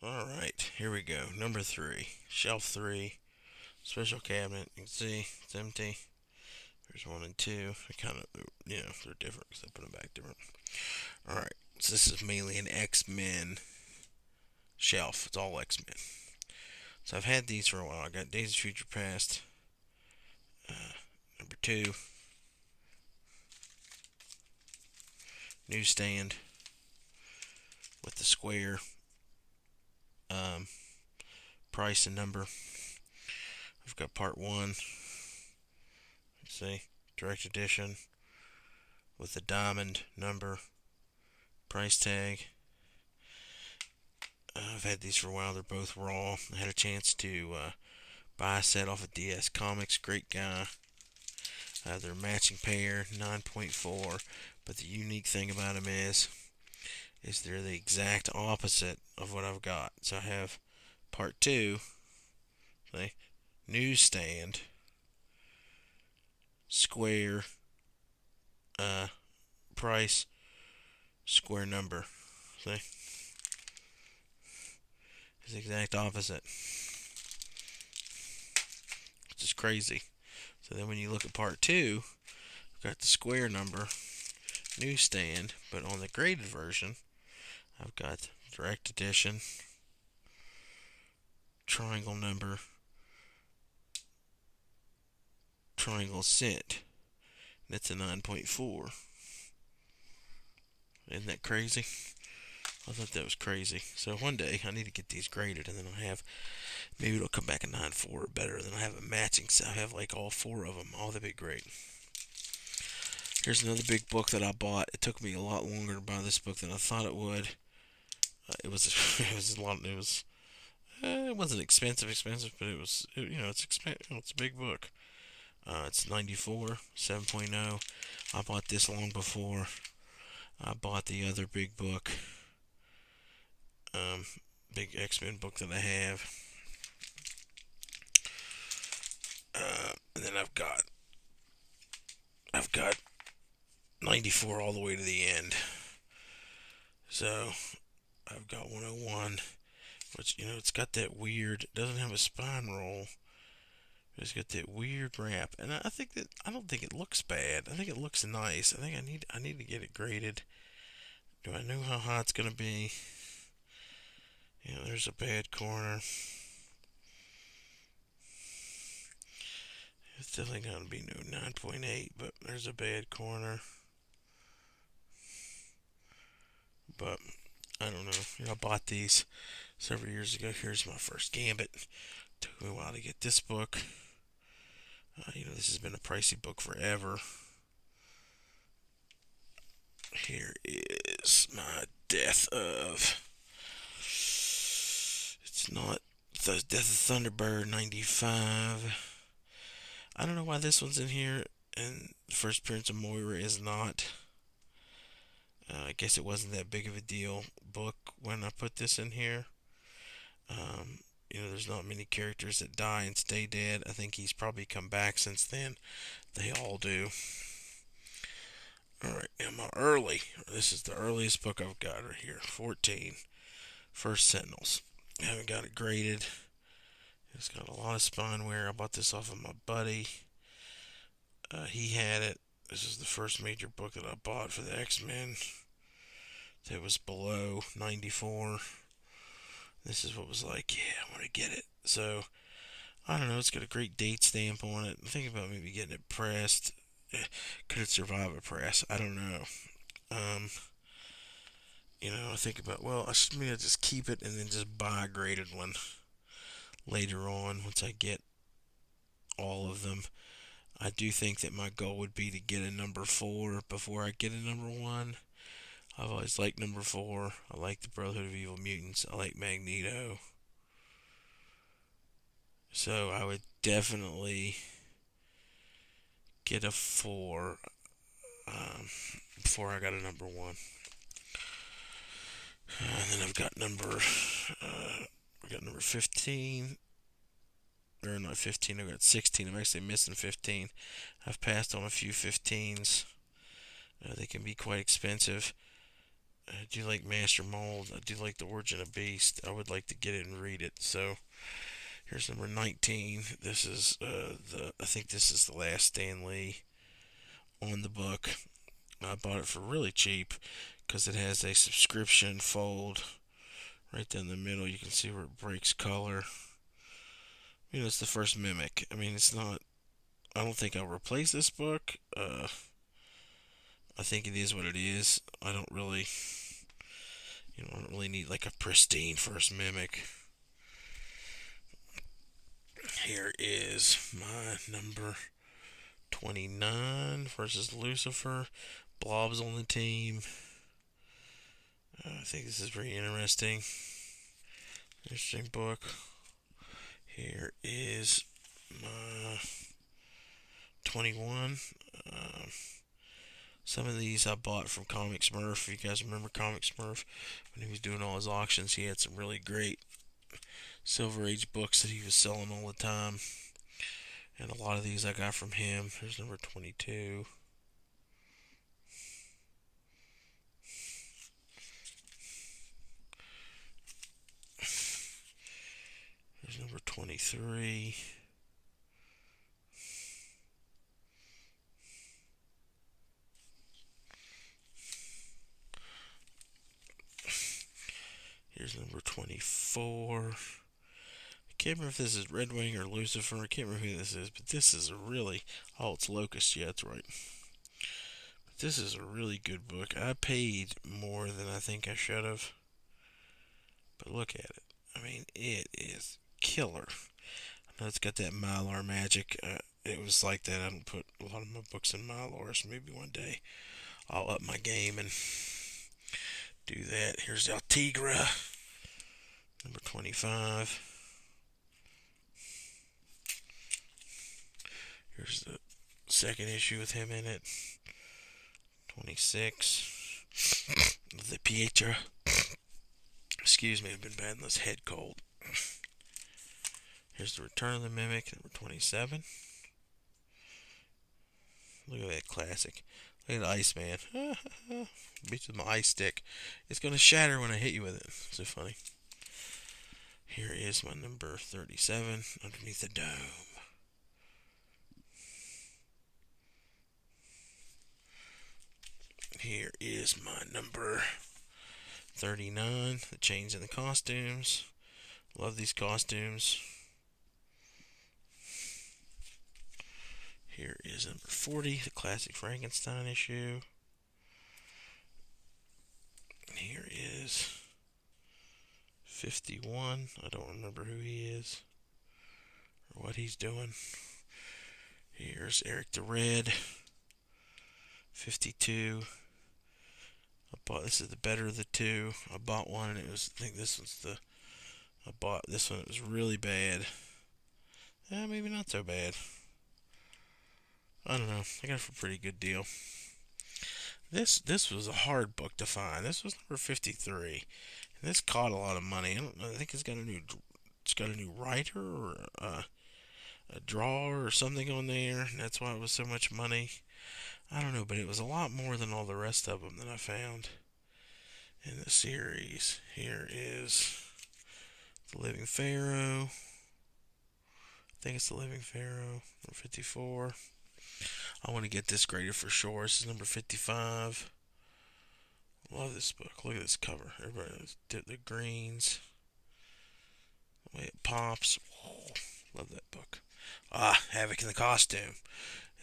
Alright, here we go. Number 3. Shelf 3. Special cabinet. You can see it's empty. There's 1 and 2. They kind of, they're different because I put them back different. Alright, so this is mainly an X-Men shelf. It's all X-Men. So I've had these for a while. I got Days of Future Past. Number 2. Newsstand with the square um, price and number. I've got part 1. Let's see. Direct edition with the diamond number price tag. I've had these for a while. They're both raw. I had a chance to buy a set off of DS Comics. Great guy. They're a matching pair, 9.4. But the unique thing about them is they're the exact opposite of what I've got. So I have part 2, see, newsstand, square, price, square number. See, it's the exact opposite, which is crazy. So then when you look at part 2, I've got the square number, newsstand, but on the graded version, I've got direct edition, triangle number, triangle cent. That's a 9.4. Isn't that crazy? I thought that was crazy. So one day I need to get these graded, and then I'll have, maybe it'll come back a 9.4 or better. Then I'll have a matching set. I have like all 4 of them. Oh, that'd be great. Here's another big book that I bought. It took me a lot longer to buy this book than I thought it would. It was it was a lot. It wasn't expensive, but it's a big book. It's 94, 7.0. I bought this long before I bought the other big book, big X-Men book that I have. And then I've got 94 all the way to the end. So I've got 101, which it's got that weird. It doesn't have a spine roll. It's got that weird wrap, and I don't think it looks bad. I think it looks nice. I think I need to get it graded. Do I know how high it's gonna be? There's a bad corner. It's definitely gonna be no 9.8, but there's a bad corner. But I don't know. I bought these several years ago. Here's my first Gambit. Took me a while to get this book. This has been a pricey book forever. Here is my Death of. It's not the Death of Thunderbird 95. I don't know why this one's in here and the first appearance of Moira is not. I guess it wasn't that big of a deal book when I put this in here. There's not many characters that die and stay dead. I think he's probably come back since then. They all do. Alright, now this is the earliest book I've got right here. 14. First Sentinels. I haven't got it graded. It's got a lot of spine wear. I bought this off of my buddy. He had it. This is the first major book that I bought for the X-Men that was below 94. This is what was like, yeah, I want to get it. So, I don't know, it's got a great date stamp on it. I'm thinking about maybe getting it pressed. Could it survive a press? I don't know. I think about, well, I should maybe just keep it and then just buy a graded one later on once I get all of them. I do think that my goal would be to get a number 4 before I get a number 1. I've always liked number 4. I like the Brotherhood of Evil Mutants. I like Magneto. So I would definitely get a 4 before I got a number 1. And then I've got number 15. Or not 15, I've got 16. I'm actually missing 15. I've passed on a few 15s. They can be quite expensive. I do like Master Mold. I do like The Origin of Beast. I would like to get it and read it. So here's number 19. This is I think this is the last Stan Lee on the book. I bought it for really cheap because it has a subscription fold right down the middle. You can see where it breaks color. It's the first Mimic. I mean, it's not. I don't think I'll replace this book. I think it is what it is. I don't really, I don't really need like a pristine first Mimic. Here is my number 29 versus Lucifer. Blob's on the team. I think this is pretty interesting. Interesting book. Here is my 21. Some of these I bought from Comic Smurf. If you guys remember Comic Smurf, when he was doing all his auctions, he had some really great Silver Age books that he was selling all the time. And a lot of these I got from him. Here's number 22. Here's number 23. Here's number 24. I can't remember if this is Red Wing or Lucifer. I can't remember who this is, but this is a really... Oh, it's Locust. Yeah, that's right. But this is a really good book. I paid more than I think I should have. But look at it. I mean, it is killer. I know it's got that Mylar magic. It was like that. I don't put a lot of my books in Mylar, so maybe one day I'll up my game and do that. Here's El Tigre, number 25. Here's the second issue with him in it, 26. The Pietro. Excuse me, I've been battling this head cold. Here's the Return of the Mimic, number 27. Look at that classic. Look at the Iceman. Beats with my ice stick. It's going to shatter when I hit you with it. So funny. Here is my number 37, Underneath the Dome. Here is my number 39, The Chains and the Costumes. Love these costumes. Here is number 40, the classic Frankenstein issue. Here is 51. I don't remember who he is or what he's doing. Here's Eric the Red. 52. This is the better of the two. I bought one and I think this one's I bought this one. It was really bad. Maybe not so bad. I don't know. I got it for a pretty good deal. This was a hard book to find. This was number 53. And this caught a lot of money. I think it's got a new writer or a drawer or something on there. And that's why it was so much money. I don't know, but it was a lot more than all the rest of them that I found in the series. Here is The Living Pharaoh. I think it's The Living Pharaoh, number 54. I want to get this graded for sure. This is number 55. Love this book. Look at this cover. Everybody did the greens. The way it pops. Oh, love that book. Havoc in the Costume.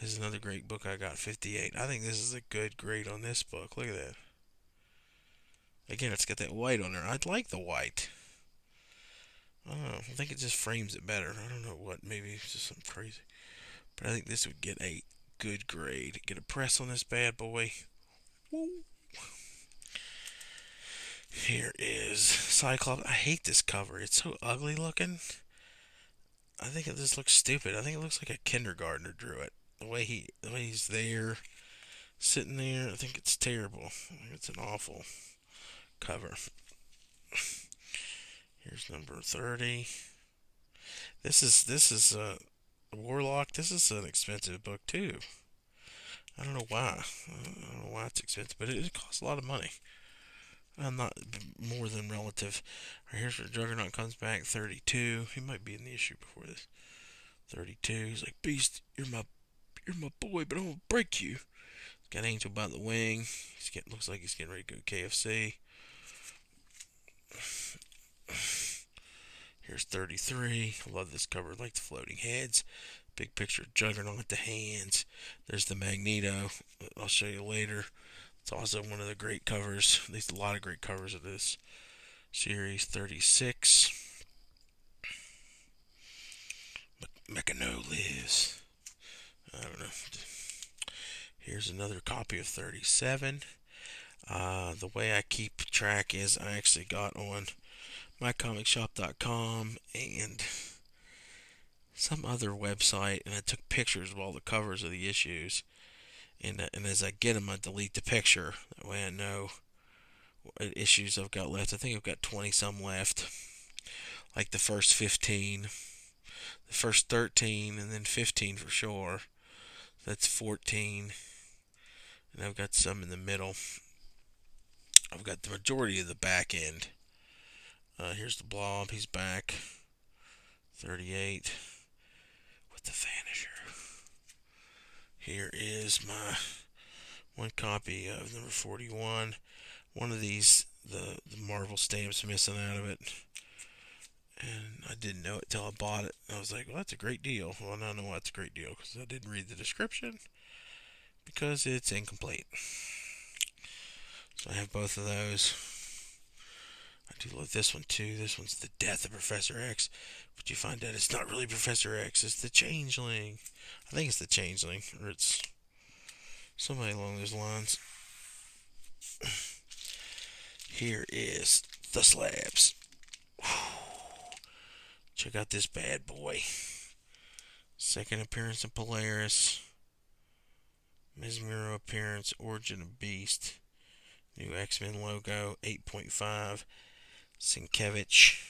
This is another great book I got, 58. I think this is a good grade on this book. Look at that. Again, it's got that white on there. I'd like the white. I don't know. I think it just frames it better. I don't know what. Maybe it's just something crazy. But I think this would get a good grade. Get a press on this bad boy. Woo. Here is Cyclops. I hate this cover. It's so ugly looking. I think it just looks stupid. I think it looks like a kindergartner drew it. The way he's there, sitting there. I think it's terrible. I think it's an awful cover. Here's number 30. This is Warlock. This is an expensive book too. I don't know why. I don't know why it's expensive, but it costs a lot of money. Not more than relative. Right, here's where Juggernaut comes back, 32. He might be in the issue before this. 32. He's like, Beast, you're my boy, but I'm gonna break you. Got Angel by the wing. Looks like he's getting ready to go KFC. Here's 33. I love this cover. I like the floating heads. Big picture of Juggernaut, the hands. There's the Magneto. I'll show you later. It's also one of the great covers. There's a lot of great covers of this series. 36. Meccano lives. I don't know. Here's another copy of 37. The way I keep track is I actually got on mycomicshop.com and some other website, and I took pictures of all the covers of the issues. And as I get them, I delete the picture. That way I know what issues I've got left. I think I've got 20 some left. Like the first 15, the first 13, and then 15 for sure. That's 14. And I've got some in the middle. I've got the majority of the back end. Here's the Blob. He's back. 38 with the Vanisher. Here is my one copy of number 41. One of these, the Marvel stamp's missing out of it. And I didn't know it till I bought it. I was like, well, that's a great deal. Well, now I know why it's a great deal, because I didn't read the description, because it's incomplete. So I have both of those. I do love this one too. This one's the death of Professor X. But you find out it's not really Professor X. It's the Changeling. I think it's the Changeling. Or it's somebody along those lines. Here is the slabs. Check out this bad boy. Second appearance of Polaris. Mesmero appearance. Origin of Beast. New X-Men logo. 8.5. Sienkiewicz.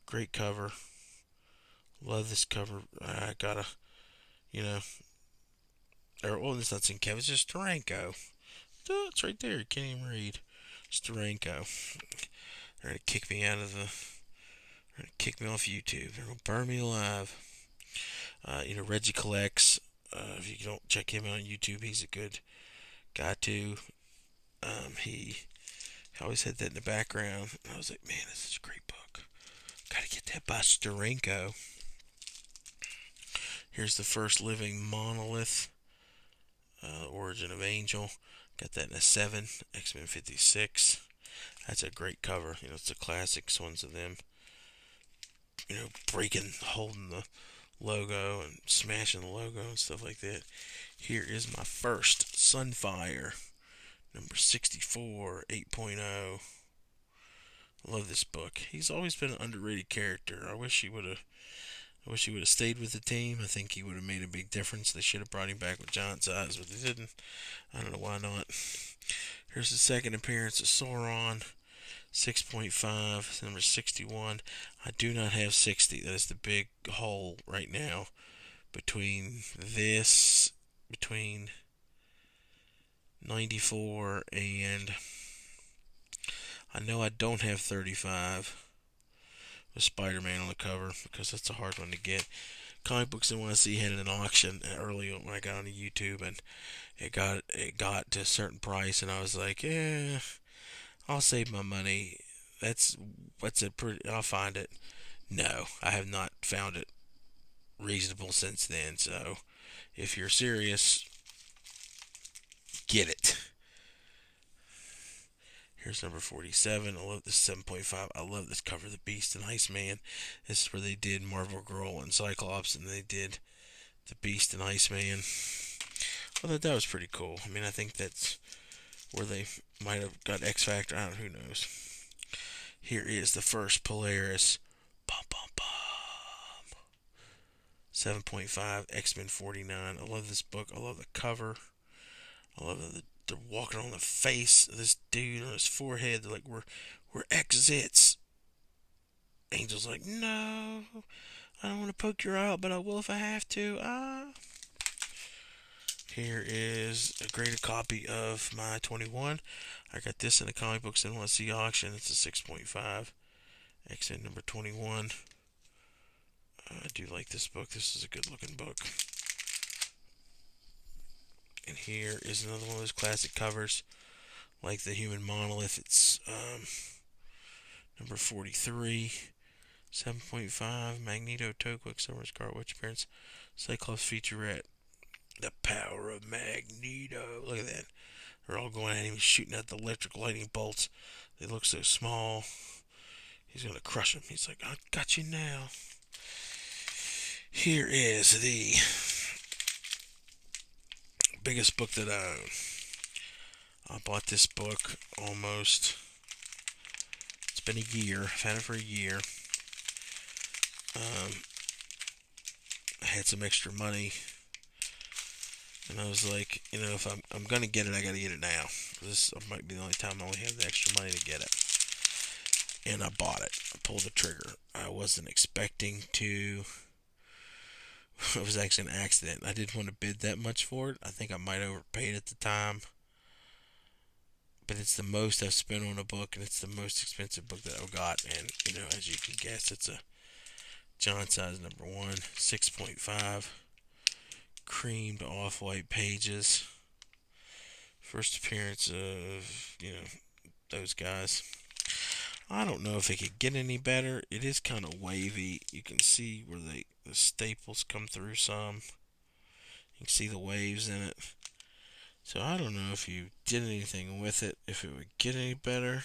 Great cover. Love this cover. I gotta, it's not Sienkiewicz, it's just Steranko. Oh, it's right there. You can't even read. Steranko. They're gonna kick me out of the. They're gonna kick me off YouTube. They're gonna burn me alive. Reggie Collects. If you don't check him out on YouTube, he's a good guy too. He always had that in the background. And I was like, man, this is a great book. Gotta get that by Steranko. Here's the first living monolith. Origin of Angel. Got that in a 7. X-Men 56. That's a great cover. It's the classics ones of them. Holding the logo and smashing the logo and stuff like that. Here is my first Sunfire. Number 64, 8.0. I love this book. He's always been an underrated character. I wish he would have stayed with the team. I think he would have made a big difference. They should have brought him back with giant size, but they didn't. I don't know why not. Here's the second appearance of Sauron. 6.5, number 61. I do not have 60. That is the big hole right now between 94 and I know I don't have 35 with Spider-Man on the cover, because that's a hard one to get. Comic Books NYC had an auction early when I got on YouTube, and it got to a certain price, and I was like, yeah, I'll save my money. I'll find it. No, I have not found it reasonable since then. So, if you're serious, get it. Here's number 47. I love this 7.5. I love this cover, The Beast and Iceman. This is where they did Marvel Girl and Cyclops, and they did The Beast and Iceman. I thought that was pretty cool. I think that's where they might have got X Factor. I don't know, who knows. Here is the first Polaris. Bum, bum, bum. 7.5, X-Men 49. I love this book. I love the cover. I love that they're walking on the face of this dude on his forehead. They're like, we're exits. Angel's like, no, I don't want to poke your eye out, but I will if I have to. Here is a graded copy of my 21. I got this in the comic books NYC auction. It's a 6.5. X-Men number 21. I do like this book. This is a good looking book. And here is another one of those classic covers, like the Human Monolith. It's number 43, 7.5. Magneto, Toe, Quicksilver, Scarlet Witch appearance, Cyclops featurette. The power of Magneto. Look at that. They're all going at him, shooting at the electric lightning bolts. They look so small. He's going to crush him. He's like, I got you now. Here is the biggest book that I own. I bought this book almost. It's been a year. I've had it for a year. I had some extra money. And I was like, if I'm going to get it, I got to get it now. This might be the only time I only have the extra money to get it. And I bought it. I pulled the trigger. I wasn't expecting to. It was actually an accident. I didn't want to bid that much for it. I think I might have overpaid at the time. But it's the most I've spent on a book, and it's the most expensive book that I've got. And, as you can guess, it's a John size number 1, 6.5. Creamed off-white pages. First appearance of, those guys. I don't know if it could get any better. It is kind of wavy. You can see where the staples come through some. You can see the waves in it. So I don't know if you did anything with it, if it would get any better,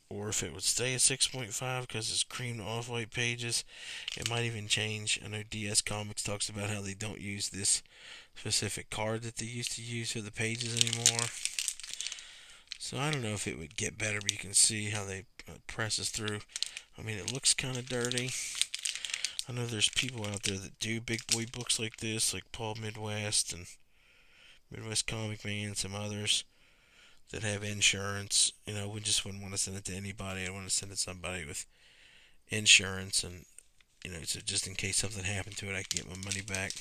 or if it would stay at 6.5 because it's creamed off-white pages. It might even change. I know DS Comics talks about how they don't use this specific card that they used to use for the pages anymore. So I don't know if it would get better, but you can see how they presses through. I mean, it looks kind of dirty. I know there's people out there that do big boy books like this, like Paul Midwest and Midwest Comic Man, and some others that have insurance. We just wouldn't want to send it to anybody. I want to send it to somebody with insurance, and so just in case something happened to it, I can get my money back.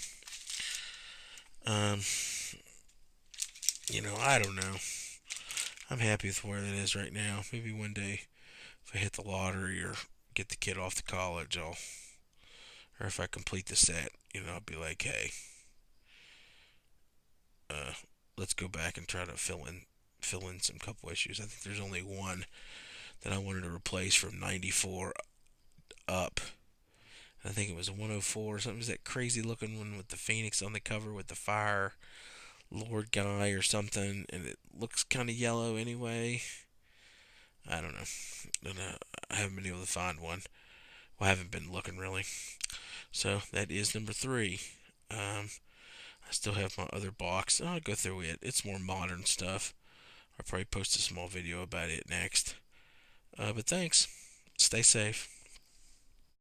I don't know. I'm happy with where it is right now. Maybe one day, if I hit the lottery or get the kid off to college, or if I complete the set, I'll be like, hey, let's go back and try to fill in some couple issues. I think there's only one that I wanted to replace from 94 up. I think it was 104 or something. It was that crazy looking one with the Phoenix on the cover with the Fire Lord guy or something, and it looks kind of yellow anyway. I don't know. I haven't been able to find one. Well, I haven't been looking really. So that is number 3. I still have my other box. I'll go through it. It's more modern stuff. I'll probably post a small video about it next. But thanks. Stay safe.